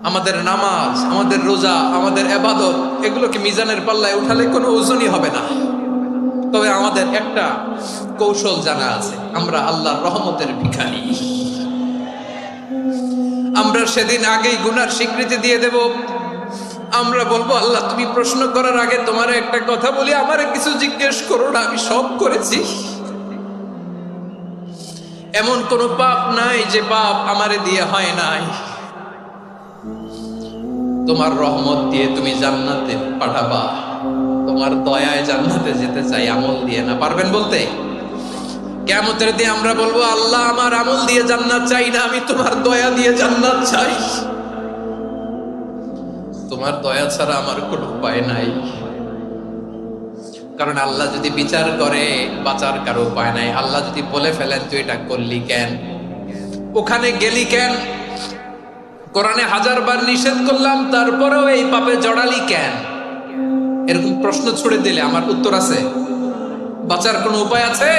আমাদের নামাজ, আমাদের রোজা, আমাদের ইবাদত এগুলোকে মিজানের পাল্লায় উঠালে কোনো ওজনই হবে না। তবে আমাদের একটা কৌশল জানা আছে, আমরা আল্লাহর রহমতের ভিখারি। আমরা সেদিন আগেই গুনার স্বীকৃতি দিয়ে দেব। আমরা বলবো, আল্লাহ তুমি প্রশ্ন করার আগে তোমার একটা কথা বলি, আমারে কিছু জিজ্ঞেস করো না, আমি সব করেছি। এমন কোন পাপ নাই যে পাপ আমারে দিয়ে হয় নাই। তোমার রহমত দিয়ে তুমি জান্নাতে পাঠাবা, তোমার দয়ায় জান্নাতে যেতে চাই, আমল দিয়ে না। পারবেন বলতে? কিয়ামতের দিন আমরা বলবো, আল্লাহ আমার আমল দিয়ে জান্নাত চাই না, আমি তোমার দয়া দিয়ে জান্নাত চাই। তোমার দয়া ছাড়া আমার কোনো উপায় নাই। কারণ আল্লাহ যদি বিচার করে, বাঁচার কারো উপায় নাই। আল্লাহ যদি বলে ফেলেন তুই এটা করলি কেন, ওখানে গেলি কেন, কোরআনে 1000 বার নিষেধ করলাম তারপরেও এই পাপে জড়ালি কেন, এরকম প্রশ্ন ছুড়ে দিলে আমার উত্তর আছে? বাঁচার কোনো উপায় আছে?